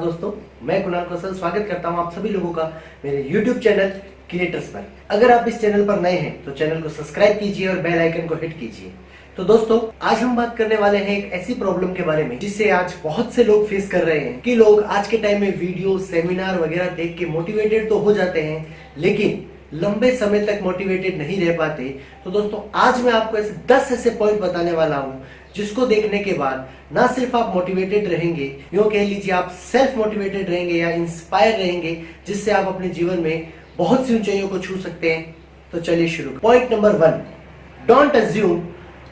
दोस्तों, मैं कुणाल कौशल स्वागत करता हूं आप सभी लोगों का मेरे YouTube चैनल क्रिएटर्स पर। अगर आप इस चैनल पर नए हैं तो चैनल को सब्सक्राइब कीजिए और बेल आइकन को हिट कीजिए। तो दोस्तों, आज हम बात करने वाले हैं एक ऐसी प्रॉब्लम के बारे में जिससे आज बहुत से लोग फेस कर रहे हैं कि लोग आज के टाइम में वीडियो सेमिनार वगैरह देख के मोटिवेटेड तो हो जाते हैं, लेकिन लंबे समय तक मोटिवेटेड नहीं रह पाते। तो दोस्तों, आज मैं आपको ऐसे 10 ऐसे पॉइंट बताने वाला हूं जिसको देखने के बाद ना सिर्फ आप मोटिवेटेड रहेंगे, यूं कह लीजिए आप सेल्फ मोटिवेटेड रहेंगे या इंस्पायर रहेंगे, जिससे आप अपने जीवन में बहुत सी ऊंचाइयों को छू सकते हैं। तो चलिए शुरू। Point number 1, don't assume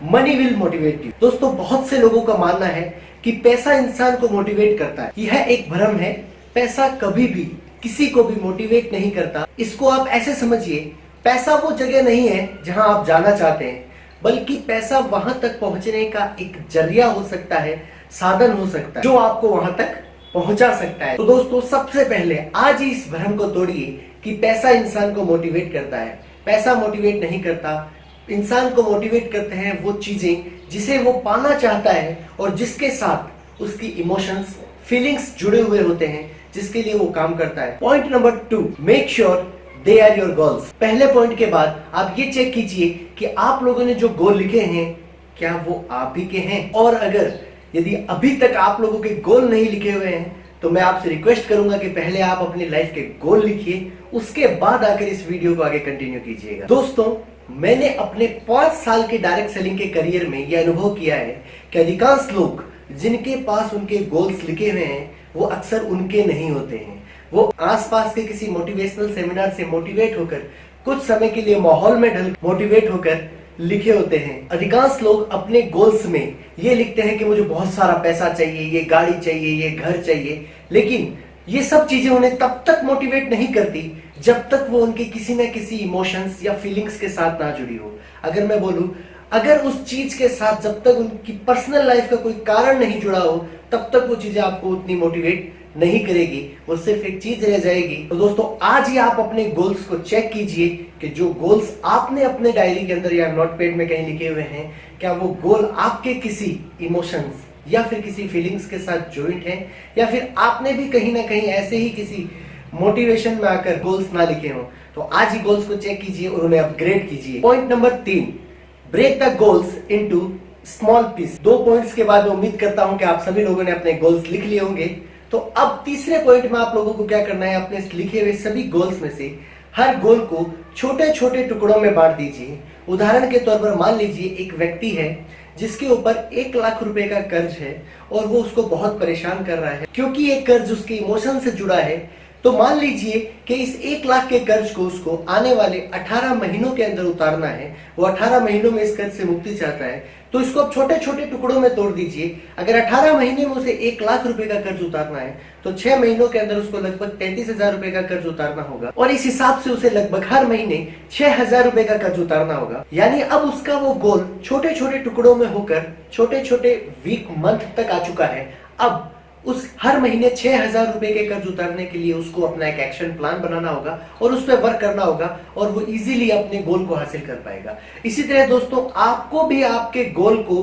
money will motivate you. दोस्तों, बहुत से लोगों का मानना है कि पैसा इंसान को मोटिवेट करता है। यह एक भ्रम है। पैसा कभी भी किसी को भी मोटिवेट नहीं करता। इसको आप ऐसे समझिए, पैसा वो जगह नहीं है जहां आप जाना चाहते हैं, बल्कि पैसा वहां तक पहुंचने का एक जरिया हो सकता है, साधन हो सकता है जो आपको वहां तक पहुंचा सकता है। तो दोस्तों, सबसे पहले आज ही इस भ्रम को तोड़िए कि पैसा इंसान को मोटिवेट करता है। पैसा मोटिवेट नहीं करता। इंसान को मोटिवेट करते हैं वो चीजें जिसे वो पाना चाहता है और जिसके साथ उसकी इमोशंस, फीलिंग्स जुड़े हुए होते हैं, जिसके लिए वो काम करता है। Point number 2, make sure they are your goals. पहले पॉइंट के बाद आप ये चेक कीजिए कि आप लोगों ने जो गोल लिखे हैं क्या वो आप ही के हैं, और अगर यदि अभी तक आप लोगों के गोल नहीं लिखे हुए हैं तो मैं आपसे रिक्वेस्ट करूंगा कि पहले आप अपनी लाइफ के गोल लिखिए, उसके बाद आकर इस वीडियो को आगे कंटिन्यू कीजिएगा। दोस्तों, मैंने अपने 5 साल के डायरेक्ट सेलिंग के करियर में यह अनुभव किया है कि अधिकांश लोग जिनके पास उनके गोल्स लिखे हुए हैं वो अक्सर उनके नहीं होते हैं। वो आसपास के किसी मोटिवेशनल सेमिनार से मोटिवेट होकर कुछ समय के लिए माहौल में ढल मोटिवेट होकर लिखे होते हैं। अधिकांश लोग अपने गोल्स में ये लिखते हैं कि मुझे बहुत सारा पैसा चाहिए, ये गाड़ी चाहिए, ये घर चाहिए, लेकिन ये सब चीजें उन्हें तब तक मोटिवेट नहीं करती जब तक वो उनके किसी न किसी इमोशंस या फीलिंग्स के साथ ना जुड़ी हो। अगर मैं बोलूं, अगर उस चीज के साथ जब तक उनकी पर्सनल लाइफ का कोई कारण नहीं जुड़ा हो तब तक वो चीजें आपको उतनी मोटिवेट नहीं करेगी, वो सिर्फ एक चीज रह जाएगी। तो दोस्तों, आज ही आप अपने गोल्स को चेक कीजिए कि जो गोल्स आपने अपने डायरी के अंदर या नोटपैड में कहीं लिखे हुए हैं, क्या वो गोल आपके किसी इमोशंस या फिर किसी फीलिंग्स के साथ जॉइंट है, या फिर आपने भी कहीं ना कहीं ऐसे ही किसी मोटिवेशन में आकर गोल्स ना लिखे हो। तो आज ही गोल्स को चेक कीजिए और उन्हें अपग्रेड कीजिए। Point number 3, break the goals into small piece. 2 points के बाद उम्मीद करता हूं कि आप सभी लोगों ने अपने गोल्स लिख लिए होंगे। तो अब तीसरे पॉइंट में आप लोगों को क्या करना है, अपने लिखे हुए सभी गोल्स में से हर गोल को छोटे छोटे टुकड़ों में बांट दीजिए। उदाहरण के तौर पर मान लीजिए एक व्यक्ति है जिसके ऊपर 1 लाख रुपए का कर्ज है और वो उसको बहुत परेशान कर रहा है क्योंकि ये कर्ज उसके इमोशन से जुड़ा है। तो मान लीजिए कि इस 1 लाख के कर्ज को उसको आने वाले 18 महीनों के अंदर उतारना है। वो 18 महीनों में इस कर्ज से मुक्ति चाहता है, तो इसको अब छोटे छोटे टुकड़ों में तोड़ दीजिए। अगर 18 महीने में उसे 1 लाख रुपए का कर्ज उतारना है तो 6 महीनों के अंदर उसको लगभग 33,000 रुपए का कर्ज उतारना होगा, और इस हिसाब से उसे लगभग हर महीने 6,000 रुपए का कर्ज उतारना होगा। यानी अब उसका वो गोल छोटे छोटे टुकड़ों में होकर छोटे छोटे वीक मंथ तक आ चुका है। अब उस हर महीने 6,000 रुपए के कर्ज उतारने के लिए उसको अपना एक एक्शन प्लान बनाना होगा और उस पर वर्क करना होगा, और वो इजीली अपने गोल को हासिल कर पाएगा। इसी तरह दोस्तों, आपको भी आपके गोल को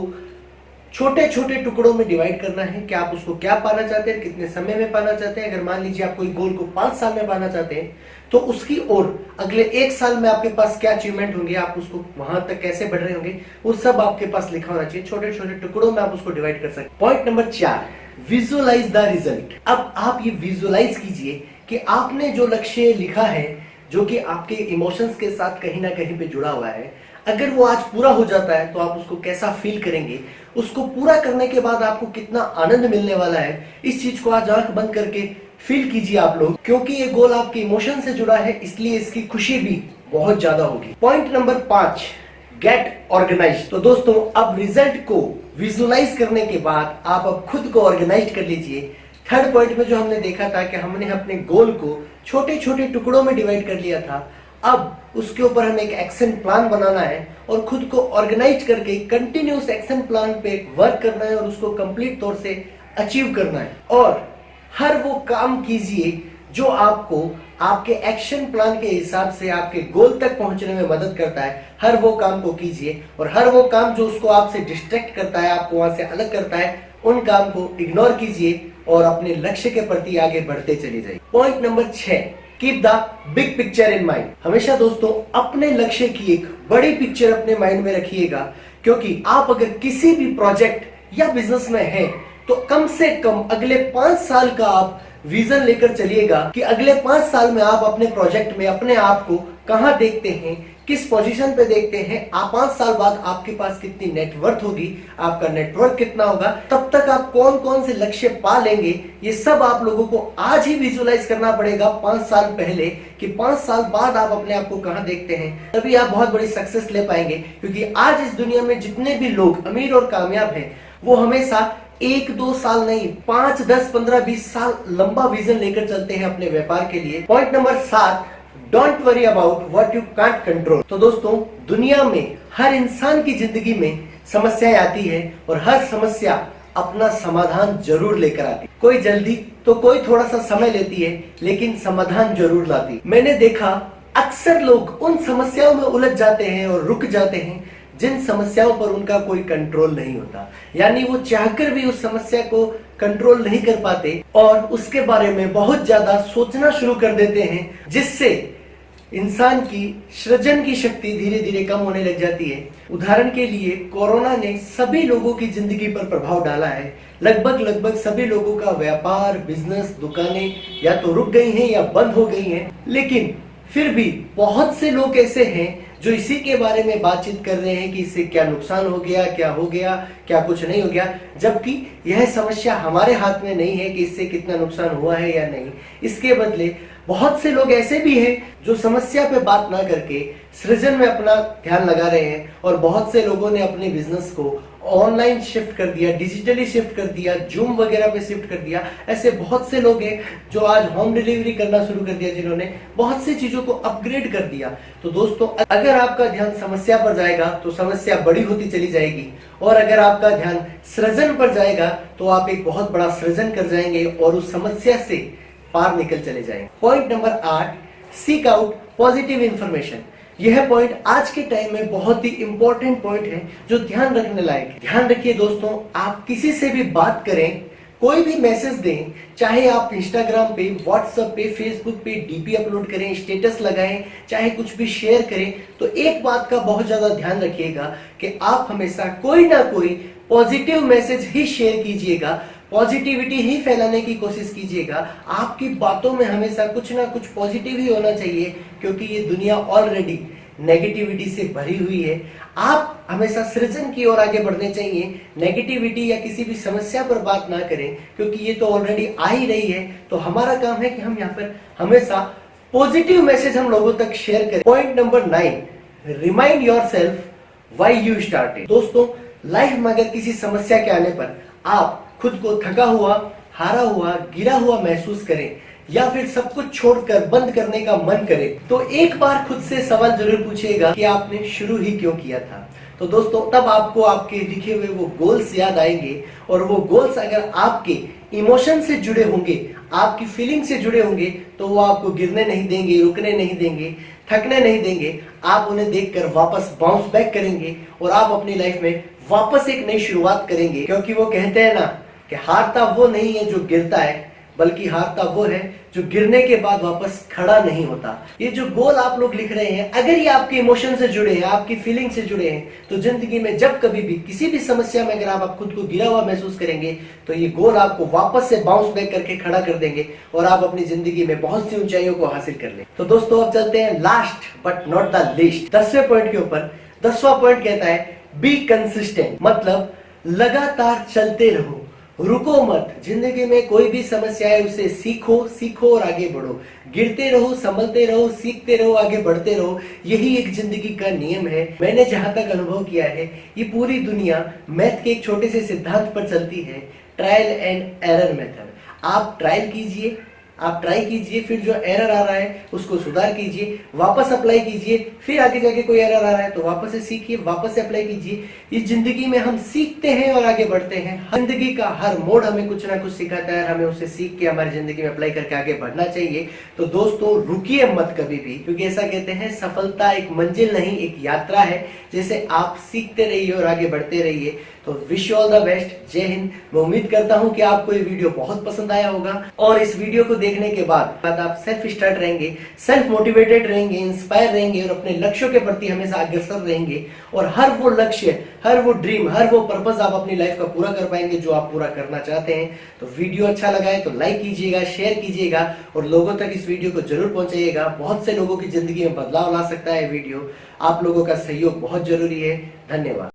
छोटे छोटे टुकड़ों में डिवाइड करना है कि आप उसको क्या पाना चाहते हैं, कितने समय में पाना चाहते हैं। अगर मान लीजिए आप कोई गोल को 5 साल में पाना चाहते हैं तो उसकी ओर अगले 1 साल में आपके पास क्या अचीवमेंट होंगे, आप उसको वहां तक कैसे बढ़ रहे होंगे, वो सब आपके पास लिखा होना चाहिए। छोटे छोटे टुकड़ों में आप उसको डिवाइड कर सकते हैं। Point number 4, visualise the result. अब आप ये विजुअलाइज कीजिए कि आपने जो लक्ष्य लिखा है, जो कि आपके इमोशंस के साथ कहीं ना कहीं पे जुड़ा हुआ है, अगर वो आज पूरा हो जाता है तो आप उसको कैसा फील करेंगे, उसको पूरा करने के बाद आपको कितना आनंद मिलने वाला है। इस चीज को आज आंख बंद करके फील कीजिए आप लोग, क्योंकि ये गोल आपके इमोशन से जुड़ा है, इसलिए इसकी खुशी भी बहुत ज्यादा होगी। Point number 5, get organise. तो दोस्तों, अब रिजल्ट को विजुअलाइज करने के बाद आप अब खुद को ऑर्गेनाइज कर लीजिए। थर्ड पॉइंट में जो हमने देखा था कि हमने अपने गोल को छोटे छोटे टुकड़ों में डिवाइड कर लिया था, अब उसके ऊपर हमें एक एक्शन प्लान बनाना है और खुद को ऑर्गेनाइज करके कंटिन्यूस एक्शन प्लान पे वर्क करना है और उसको कंप्लीट तौर से अचीव करना है। और हर वो काम कीजिए जो आपको आपके एक्शन प्लान के हिसाब से आपके गोल तक पहुंचने में मदद करता है। हर वो काम को कीजिए, और हर वो काम जो उसको आपसे डिस्ट्रैक्ट करता है, आपको वहां से अलग करता है, उन काम को इग्नोर कीजिए और अपने लक्ष्य के प्रति आगे बढ़ते चले जाइए। Point number 6, keep the big picture in mind. हमेशा दोस्तों अपने लक्ष्य की एक बड़ी पिक्चर अपने माइंड में रखिएगा, क्योंकि आप अगर किसी भी प्रोजेक्ट या बिजनेस में हैं तो कम से कम अगले 5 साल का आप विजन लेकर चलिएगा कि अगले 5 साल में आप अपने प्रोजेक्ट में अपने आप को कहां देखते हैं, किस पोजीशन पे देखते हैं। आप 5 साल बाद आपके पास कितनी नेटवर्थ होगी, आपका नेटवर्क कितना होगा, तब तक आप कौन कौन से लक्ष्य पा लेंगे, ये सब आप लोगों को आज ही विजुअलाइज करना पड़ेगा 5 साल पहले, कि 5 साल बाद आप अपने आप को कहां देखते हैं। तभी आप बहुत बड़ी सक्सेस ले पाएंगे। क्योंकि आज इस दुनिया में जितने भी लोग अमीर और कामयाब हैं वो हमेशा 1-2 साल नहीं, 5, 10, 15, 20 साल लंबा विजन लेकर चलते हैं अपने व्यापार के लिए। Point number 7, don't worry about what you can't control. तो दोस्तों दुनिया में हर इंसान की जिंदगी में समस्याएं आती है और हर समस्या अपना समाधान जरूर लेकर आती है। कोई जल्दी तो कोई थोड़ा सा समय लेती है, लेकिन समाधान जरूर लाती है। मैंने देखा अक्सर लोग उन समस्याओं में उलझ जाते हैं और रुक जाते हैं जिन समस्याओं पर उनका कोई कंट्रोल नहीं होता, यानी वो चाहकर भी उस समस्या को कंट्रोल नहीं कर पाते और उसके बारे में बहुत ज्यादा सोचना शुरू कर देते हैं, जिससे इंसान की सृजन की शक्ति धीरे धीरे कम होने लग जाती है। उदाहरण के लिए कोरोना ने सभी लोगों की जिंदगी पर प्रभाव डाला है। लगभग सभी लोगों का व्यापार, बिजनेस, दुकानें या तो रुक गई हैं या बंद हो गई हैं। लेकिन फिर भी बहुत से लोग ऐसे हैं जो इसी के बारे में बातचीत कर रहे हैं कि इससे क्या नुकसान हो गया, क्या हो गया, क्या कुछ नहीं हो गया, जबकि यह समस्या हमारे हाथ में नहीं है कि इससे कितना नुकसान हुआ है या नहीं। इसके बदले बहुत से लोग ऐसे भी हैं जो समस्या पे बात ना करके सृजन में अपना ध्यान लगा रहे हैं, और बहुत से लोगों ने अपने बिजनेस को ऑनलाइन शिफ्ट कर दिया, डिजिटली शिफ्ट कर दिया, जूम वगैरह पे शिफ्ट कर दिया। ऐसे बहुत से लोग हैं जो आज होम डिलीवरी करना शुरू कर दिया, जिन्होंने बहुत सी चीजों को अपग्रेड कर दिया। तो दोस्तों अगर आपका ध्यान समस्या पर जाएगा तो समस्या बड़ी होती चली जाएगी, और अगर आपका ध्यान सृजन पर जाएगा तो आप एक बहुत बड़ा सृजन कर जाएंगे और उस समस्या से पार निकल चले जाएंगे। Point number 8, seek out positive information. यह पॉइंट आज के टाइम में बहुत ही इंपॉर्टेंट पॉइंट है जो ध्यान रखने लायक है। ध्यान रखिए दोस्तों, आप किसी से भी बात करें, कोई भी मैसेज दें, चाहे आप इंस्टाग्राम पे, व्हाट्सएप पे, फेसबुक पे डीपी अपलोड करें, स्टेटस लगाएं, चाहे कुछ भी शेयर करें, तो एक बात का बहुत ज्यादा ध्यान रखिएगा कि आप हमेशा कोई ना कोई पॉजिटिव मैसेज ही शेयर कीजिएगा, पॉजिटिविटी ही फैलाने की कोशिश कीजिएगा। आपकी बातों में हमेशा कुछ ना कुछ पॉजिटिव ही होना चाहिए, क्योंकि ये दुनिया ऑलरेडी नेगेटिविटी से भरी हुई है। आप हमेशा सृजन की ओर आगे बढ़ने चाहिए, नेगेटिविटी या किसी भी समस्या पर बात ना करें, क्योंकि ये तो ऑलरेडी आ ही रही है। तो हमारा काम है कि हम यहाँ पर हमेशा पॉजिटिव मैसेज हम लोगों तक शेयर करें। Point number 9, remind yourself why you started. दोस्तों लाइफ में अगर किसी समस्या के आने पर आप खुद को थका हुआ, हारा हुआ, गिरा हुआ महसूस करें, या फिर सब कुछ छोड़कर बंद करने का मन करे, तो एक बार खुद से सवाल जरूर पूछिएगा कि आपने शुरू ही क्यों किया था। तो दोस्तों तब आपको आपके लिखे हुए वो गोल्स याद आएंगे, और वो गोल्स अगर आपके इमोशन से जुड़े होंगे, आपकी फीलिंग से जुड़े होंगे, तो वो आपको गिरने नहीं देंगे, रुकने नहीं देंगे, थकने नहीं देंगे। आप उन्हें देखकर वापस बाउंस बैक करेंगे और आप अपनी लाइफ में वापस एक नई शुरुआत करेंगे। क्योंकि वो कहते हैं ना कि हारता वो नहीं है जो गिरता है, बल्कि हारता वो है जो गिरने के बाद वापस खड़ा नहीं होता। ये जो गोल आप लोग लिख रहे हैं, अगर ये आपके इमोशन से जुड़े हैं, आपकी फीलिंग से जुड़े हैं, तो जिंदगी में जब कभी भी किसी भी समस्या में अगर आप खुद को गिरा हुआ महसूस करेंगे, तो ये गोल आपको वापस से बाउंस बैक करके खड़ा कर देंगे और आप अपनी जिंदगी में बहुत सी ऊंचाइयों को हासिल कर लें। तो दोस्तों अब चलते हैं last but not the least 10वें पॉइंट के ऊपर। 10वां पॉइंट कहता है बी कंसिस्टेंट, मतलब लगातार चलते रहो, रुको मत। जिंदगी में कोई भी समस्या है उसे सीखो और आगे बढ़ो। गिरते रहो, संभलते रहो, सीखते रहो, आगे बढ़ते रहो। यही एक जिंदगी का नियम है। मैंने जहां तक अनुभव किया है, ये पूरी दुनिया मैथ के एक छोटे से सिद्धांत पर चलती है, ट्रायल एंड एरर मेथड। आप ट्रायल कीजिए, आप ट्राई कीजिए, फिर जो एरर आ रहा है उसको सुधार कीजिए, वापस अप्लाई कीजिए, फिर आगे जाके कोई एरर आ रहा है तो वापस से सीखिए, वापस से अप्लाई कीजिए। इस जिंदगी में हम सीखते हैं और आगे बढ़ते हैं। जिंदगी का हर मोड़ हमें कुछ ना कुछ सिखाता है, हमें उसे सीख के हमारी जिंदगी में अप्लाई करके आगे बढ़ना चाहिए। तो दोस्तों रुकिए मत कभी भी, क्योंकि ऐसा कहते हैं सफलता एक मंजिल नहीं एक यात्रा है। जैसे आप सीखते रहिए और आगे बढ़ते रहिए। तो wish you all the best. जय हिंद। मैं उम्मीद करता हूं कि आपको ये वीडियो बहुत पसंद आया होगा और इस वीडियो को देखने के बाद आप सेल्फ स्टार्ट रहेंगे, सेल्फ मोटिवेटेड रहेंगे, इंस्पायर रहेंगे और अपने लक्ष्यों के प्रति हमेशा अग्रसर रहेंगे। और हर वो लक्ष्य, हर वो ड्रीम, हर वो पर्पस आप अपनी लाइफ का पूरा कर पाएंगे जो आप पूरा करना चाहते हैं। तो वीडियो अच्छा लगा है तो लाइक कीजिएगा, शेयर कीजिएगा और लोगों तक इस वीडियो को जरूर पहुंचाइएगा। बहुत से लोगों की जिंदगी में बदलाव ला सकता है वीडियो। आप लोगों का सहयोग बहुत जरूरी है। धन्यवाद।